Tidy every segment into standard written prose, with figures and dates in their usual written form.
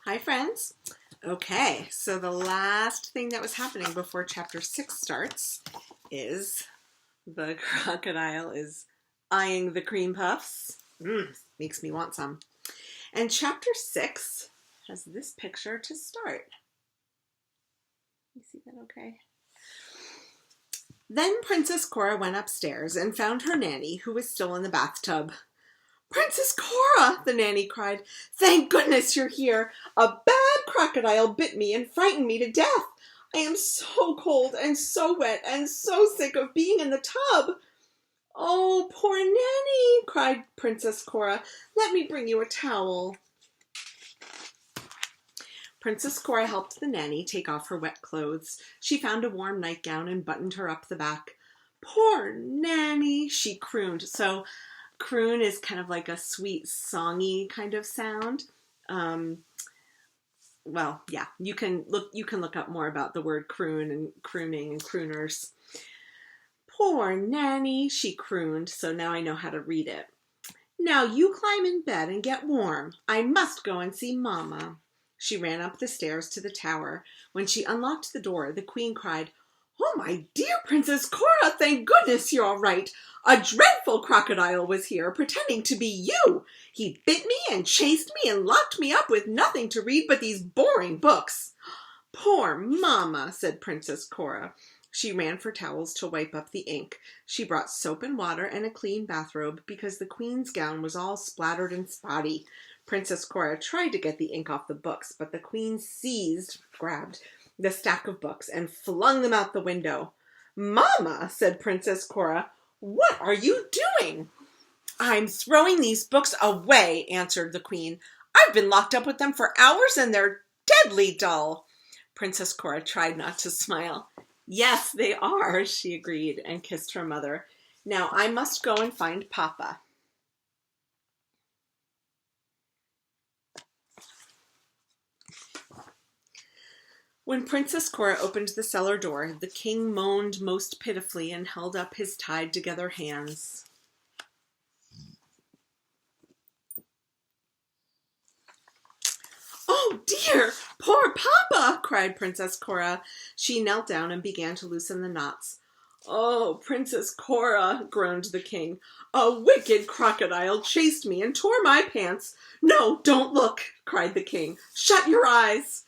Hi, friends. Okay, so the last thing that was happening before chapter 6 starts is the crocodile is eyeing the cream puffs. Makes me want some. And chapter 6 has this picture to start. You see that okay? Then Princess Cora went upstairs and found her nanny, who was still in the bathtub. "Princess Cora!" the nanny cried. "Thank goodness you're here. A bad crocodile bit me and frightened me to death. I am so cold and so wet and so sick of being in the tub." "Oh, poor nanny!" cried Princess Cora. "Let me bring you a towel." Princess Cora helped the nanny take off her wet clothes. She found a warm nightgown and buttoned her up the back. "Poor nanny," she crooned. So croon is kind of like a sweet, songy kind of sound. You can look up more about the word croon and crooning and crooners. "Poor nanny," she crooned, so now I know how to read it. "Now you climb in bed and get warm. I must go and see Mama." She ran up the stairs to the tower. When she unlocked the door, the queen cried, "Oh, my dear Princess Cora, thank goodness you're all right. A dreadful crocodile was here, pretending to be you. He bit me and chased me and locked me up with nothing to read but these boring books." "Poor Mama," said Princess Cora. She ran for towels to wipe up the ink. She brought soap and water and a clean bathrobe because the queen's gown was all splattered and spotty. Princess Cora tried to get the ink off the books, but the queen grabbed the stack of books and flung them out the window. "Mama," said Princess Cora, "what are you doing?" "I'm throwing these books away," answered the queen. "I've been locked up with them for hours and they're deadly dull." Princess Cora tried not to smile. "Yes, they are," she agreed and kissed her mother. "Now I must go and find Papa." When Princess Cora opened the cellar door, the king moaned most pitifully and held up his tied-together hands. "Oh dear, poor Papa!" cried Princess Cora. She knelt down and began to loosen the knots. "Oh, Princess Cora," groaned the king, "a wicked crocodile chased me and tore my pants." "No, don't look," cried the king. "Shut your eyes."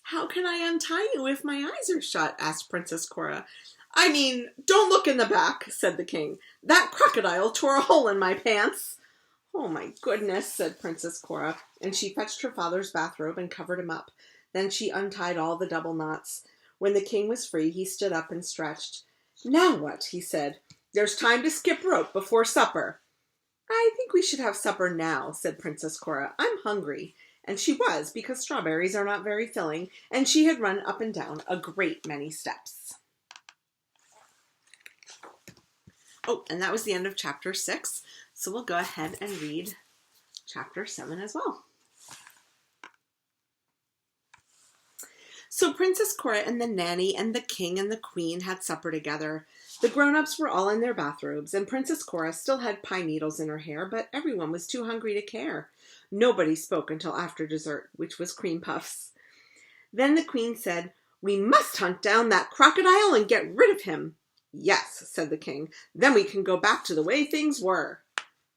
"How can I untie you if my eyes are shut?" asked Princess Cora. "Don't look in the back," said the king. "That crocodile tore a hole in my pants." "Oh my goodness," said Princess Cora, and she fetched her father's bathrobe and covered him up. Then she untied all the double knots. When the king was free, he stood up and stretched. "Now what?" he said. "There's time to skip rope before supper." "I think we should have supper now," said Princess Cora. "I'm hungry." And she was, because strawberries are not very filling, and she had run up and down a great many steps. Oh, and that was the end of chapter 6. So we'll go ahead and read chapter 7 as well. So Princess Cora and the nanny and the king and the queen had supper together. The grown-ups were all in their bathrobes, and Princess Cora still had pine needles in her hair, but everyone was too hungry to care. Nobody spoke until after dessert, which was cream puffs. Then the queen said, "We must hunt down that crocodile and get rid of him." "Yes," said the king. "Then we can go back to the way things were."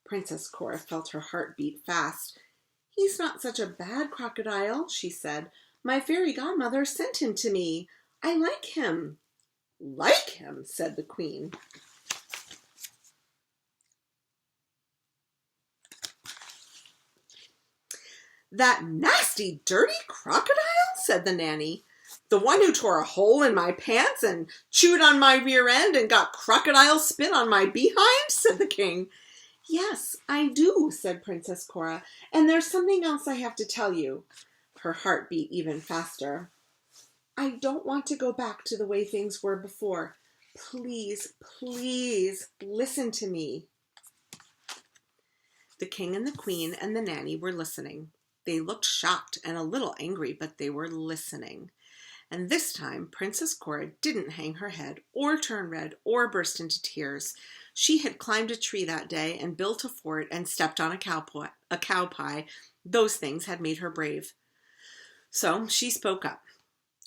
Princess Cora felt her heart beat fast. "He's not such a bad crocodile," she said. "My fairy godmother sent him to me. I like him." "Like him?" said the queen. "That nasty, dirty crocodile?" said the nanny. "The one who tore a hole in my pants and chewed on my rear end and got crocodile spit on my behind?" said the king. "Yes, I do," said Princess Cora. "And there's something else I have to tell you." Her heart beat even faster. "I don't want to go back to the way things were before. Please, please, listen to me." The king and the queen and the nanny were listening. They looked shocked and a little angry, but they were listening. And this time, Princess Cora didn't hang her head or turn red or burst into tears. She had climbed a tree that day and built a fort and stepped on a cow pie. Those things had made her brave. So she spoke up.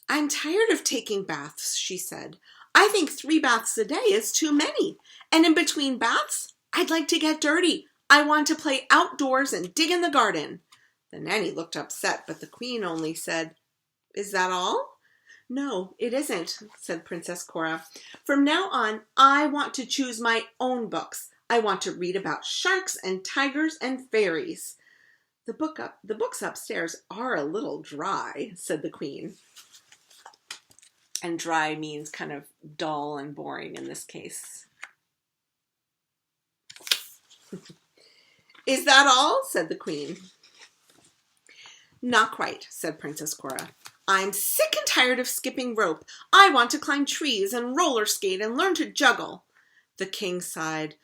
"I'm tired of taking baths," she said. "I think 3 baths a day is too many. And in between baths, I'd like to get dirty. I want to play outdoors and dig in the garden." The nanny looked upset, but the queen only said, "Is that all?" "No, it isn't," said Princess Cora. "From now on, I want to choose my own books. I want to read about sharks and tigers and fairies." The books upstairs are a little dry," said the queen. And dry means kind of dull and boring in this case. "Is that all?" said the queen. "Not quite," said Princess Cora. "I'm sick and tired of skipping rope. I want to climb trees and roller skate and learn to juggle." The king sighed.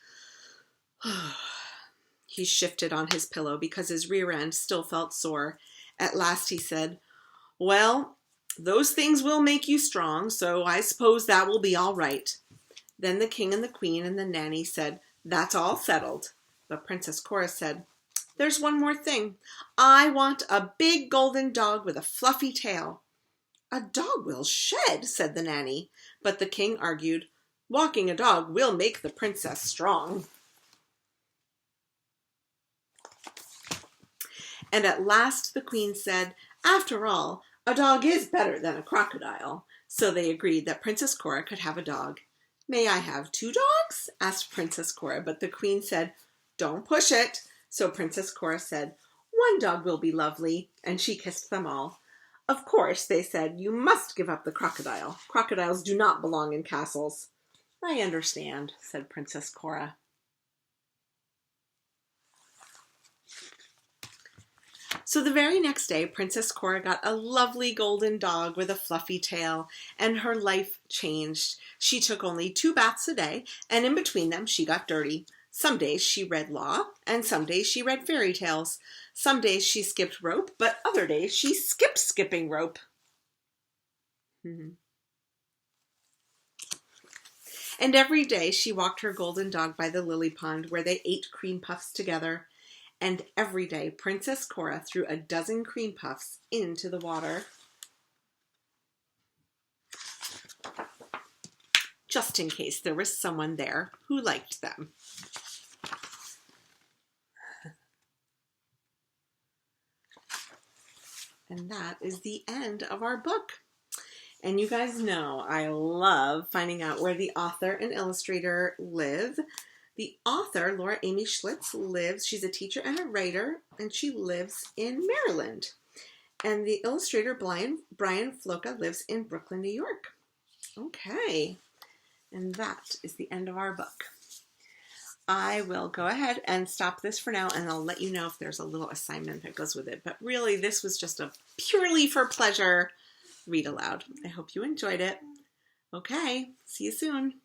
He shifted on his pillow because his rear end still felt sore. At last he said, "Well, those things will make you strong, so I suppose that will be all right." Then the king and the queen and the nanny said, "That's all settled." But Princess Cora said, "There's one more thing. I want a big golden dog with a fluffy tail." "A dog will shed," said the nanny. But the king argued, "Walking a dog will make the princess strong." And at last the queen said, "After all, a dog is better than a crocodile." So they agreed that Princess Cora could have a dog. "May I have 2 dogs?" asked Princess Cora, but the queen said, "Don't push it." So Princess Cora said, "1 dog will be lovely," and she kissed them all. "Of course," they said, "you must give up the crocodile. Crocodiles do not belong in castles." "I understand," said Princess Cora. So the very next day, Princess Cora got a lovely golden dog with a fluffy tail, and her life changed. She took only 2 baths a day, and in between them she got dirty. Some days she read law, and some days she read fairy tales. Some days she skipped rope, but other days she skipped skipping rope. And every day she walked her golden dog by the lily pond where they ate cream puffs together. And every day Princess Cora threw a dozen cream puffs into the water, just in case there was someone there who liked them. And that is the end of our book. And you guys know I love finding out where the author and illustrator live. The author, Laura Amy Schlitz, she's a teacher and a writer, and she lives in Maryland. And the illustrator, Brian Floca, lives in Brooklyn, New York. Okay, and that is the end of our book. I will go ahead and stop this for now, and I'll let you know if there's a little assignment that goes with it. But really, this was just a purely for pleasure read aloud. I hope you enjoyed it. Okay, see you soon.